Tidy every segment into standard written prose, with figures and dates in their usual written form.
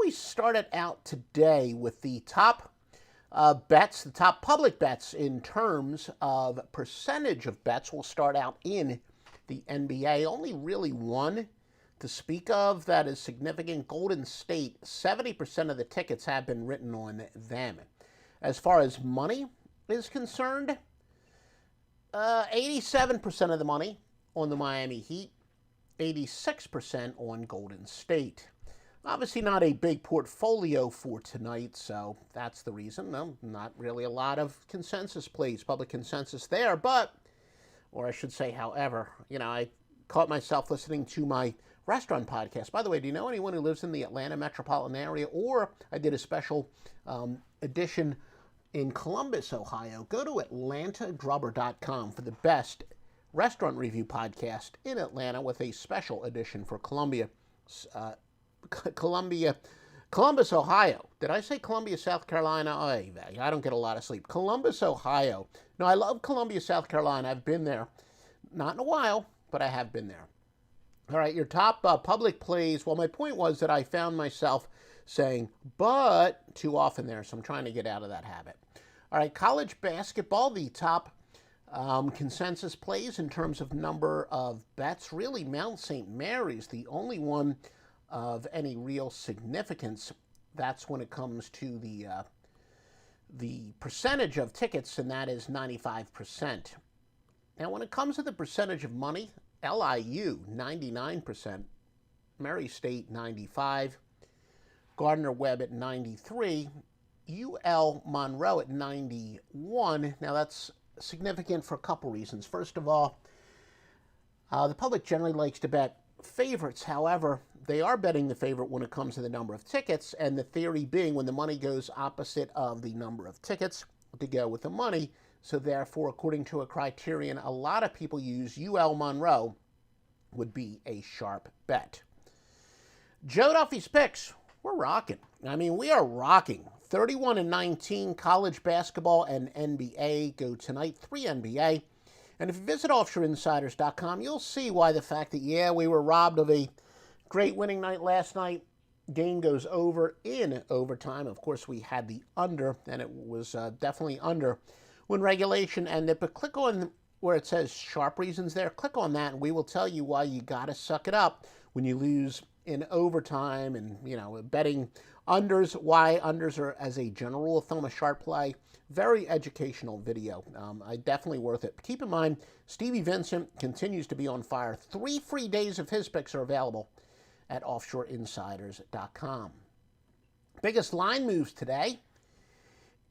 we started out today with the top bets, the top public bets in terms of percentage of bets. We'll start out in the NBA. Only really one to speak of that is significant. Golden State, 70% of the tickets have been written on them. As far as money is concerned, 87% of the money on the Miami Heat, 86% on Golden State. Obviously not a big portfolio for tonight, so that's the reason. No, not really a lot of consensus plays, public consensus there, but, or I should say, however, I caught myself listening to my restaurant podcast. By the way, do you know anyone who lives in the Atlanta metropolitan area? Or I did a special edition in Columbus, Ohio. Go to atlantagrubber.com for the best restaurant review podcast in Atlanta with a special edition for Columbus, Ohio. Did I say Columbia, South Carolina? I don't get a lot of sleep. Columbus, Ohio. No, I love Columbia, South Carolina. I've been there. Not in a while, but I have been there. All right, your top public plays. Well, my point was that I found myself saying, but too often there, so I'm trying to get out of that habit. All right, college basketball, the top consensus plays in terms of number of bets. Really, Mount St. Mary's, the only one of any real significance. That's when it comes to the percentage of tickets, and that is 95%. Now, when it comes to the percentage of money, LIU, 99%, Murray State, 95%, Gardner-Webb at 93%, UL Monroe at 91%. Now, that's significant for a couple reasons. First of all, the public generally likes to bet favorites. However, they are betting the favorite when it comes to the number of tickets, and the theory being when the money goes opposite of the number of tickets to go with the money. So therefore, according to a criterion a lot of people use, UL Monroe would be a sharp bet. Joe Duffy's picks, we're rocking. We are rocking. 31-19 college basketball and NBA go tonight, 3 NBA. And if you visit offshoreinsiders.com, you'll see why the fact that, we were robbed of a great winning night last night. Game goes over in overtime. Of course, we had the under, and it was definitely under when regulation ended. But click on where it says sharp reasons there. Click on that, and we will tell you why you got to suck it up when you lose in overtime and, betting unders, why unders are, as a general rule of thumb, a sharp play. Very educational video. Definitely worth it. Keep in mind, Stevie Vincent continues to be on fire. 3 free days of his picks are available at offshoreinsiders.com. Biggest line moves today.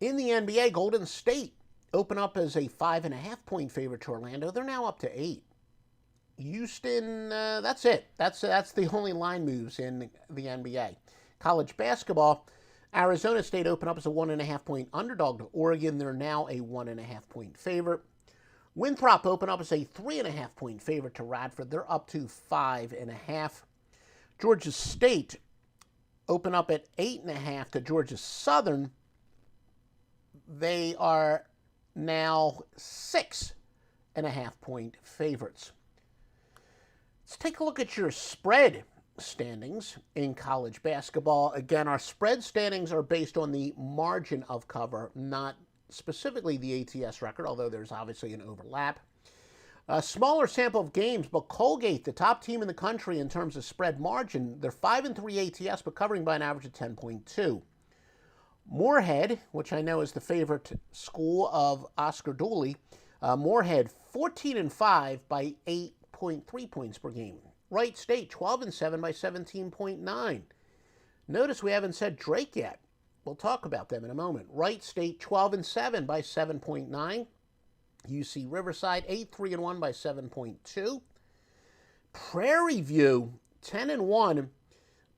In the NBA, Golden State open up as a 5.5-point favorite to Orlando. They're now up to 8. Houston, that's it. That's the only line moves in the NBA. College basketball, Arizona State open up as a 1.5-point underdog to Oregon. They're now a 1.5-point favorite. Winthrop open up as a 3.5-point favorite to Radford. They're up to 5.5. Georgia State open up at 8.5 to Georgia Southern. They are now 6.5-point favorites. Let's take a look at your spread standings in college basketball. Again, our spread standings are based on the margin of cover, not specifically the ATS record, although there's obviously an overlap. A smaller sample of games, but Colgate, the top team in the country in terms of spread margin, they're 5-3 ATS, but covering by an average of 10.2. Moorhead, which I know is the favorite school of Oscar Dooley, Moorhead 14-5 by 8.3 points per game. Wright State 12-7 by 17.9. Notice we haven't said Drake yet. We'll talk about them in a moment. Wright State 12-7 by 7.9. UC Riverside 8-3-1 by 7.2. Prairie View 10-1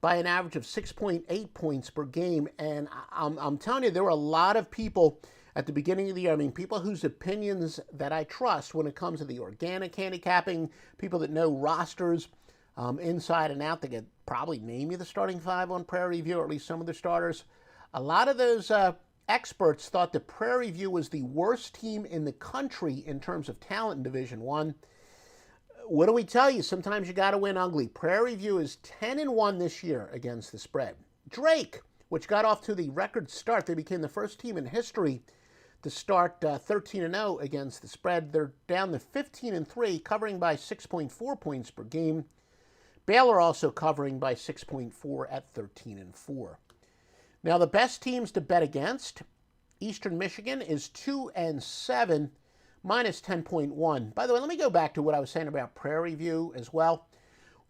by an average of 6.8 points per game. And I'm telling you, there were a lot of people at the beginning of the year, people whose opinions that I trust when it comes to the organic handicapping, people that know rosters inside and out, that could probably name you the starting 5 on Prairie View, or at least some of the starters. A lot of those experts thought that Prairie View was the worst team in the country in terms of talent in Division I. What do we tell you? Sometimes you got to win ugly. Prairie View is 10-1 this year against the spread. Drake, which got off to the record start. They became the first team in history to start 13-0 against the spread. They're down to 15-3, covering by 6.4 points per game. Baylor also covering by 6.4 at 13-4. Now, the best teams to bet against, Eastern Michigan is 2-7, minus 10.1. By the way, let me go back to what I was saying about Prairie View as well.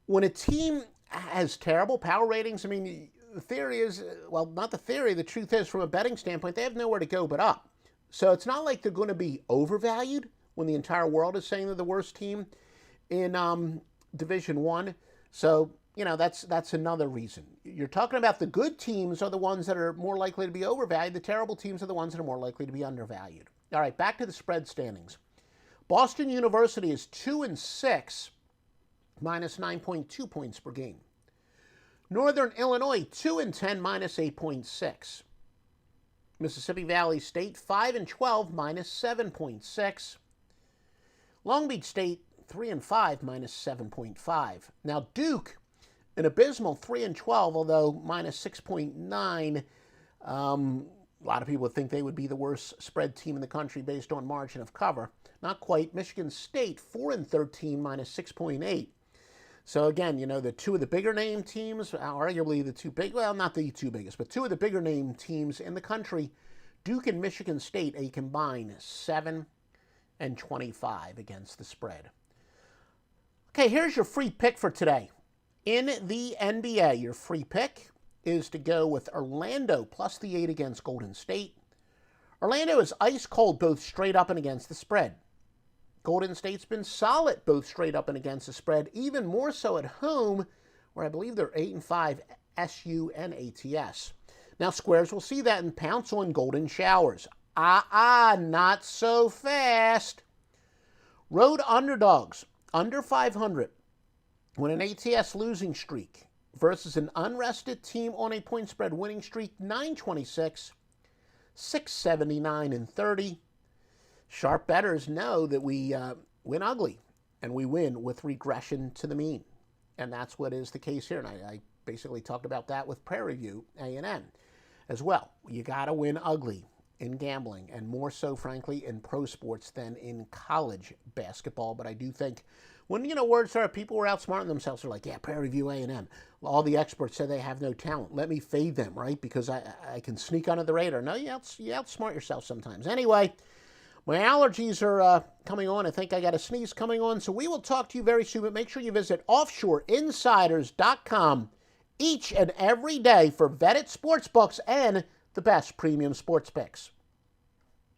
When a team has terrible power ratings, I mean, the theory is, well, not the theory, the truth is, from a betting standpoint, they have nowhere to go but up. So it's not like they're going to be overvalued when the entire world is saying they're the worst team in Division I. So, you know, that's another reason. You're talking about the good teams are the ones that are more likely to be overvalued. The terrible teams are the ones that are more likely to be undervalued. All right, back to the spread standings. Boston University is 2-6, minus 9.2 points per game. Northern Illinois, 2-10, minus 8.6. Mississippi Valley State, 5-12, minus 7.6. Long Beach State, 3-5, minus 7.5. Now Duke, an abysmal 3-12, although minus 6.9. A lot of people would think they would be the worst spread team in the country based on margin of cover. Not quite. Michigan State, 4-13, minus 6.8. So again, you know, the two of the bigger name teams, arguably the two big, well, not the two biggest, but two of the bigger name teams in the country, Duke and Michigan State, a combined 7-25 against the spread. Okay, here's your free pick for today. In the NBA, your free pick is to go with Orlando plus the 8 against Golden State. Orlando is ice cold both straight up and against the spread. Golden State's been solid both straight up and against the spread, even more so at home, where I believe they're 8-5 SU and ATS. Now, Squares will see that and pounce on golden showers. Not so fast. Road underdogs, under 500, when an ATS losing streak versus an unrested team on a point spread winning streak, 926, 679 and 30. Sharp bettors know that we win ugly, and we win with regression to the mean. And that's what is the case here. And I basically talked about that with Prairie View A&M as well. You got to win ugly in gambling, and more so, frankly, in pro sports than in college basketball. But I do think when, you know, words are, people were outsmarting themselves. They're like, yeah, Prairie View A&M. All the experts say they have no talent. Let me fade them, right? Because I can sneak under the radar. No, you outsmart yourself sometimes. Anyway, my allergies are coming on. I think I got a sneeze coming on. So we will talk to you very soon. But make sure you visit offshoreinsiders.com each and every day for vetted sports books and the best premium sports picks.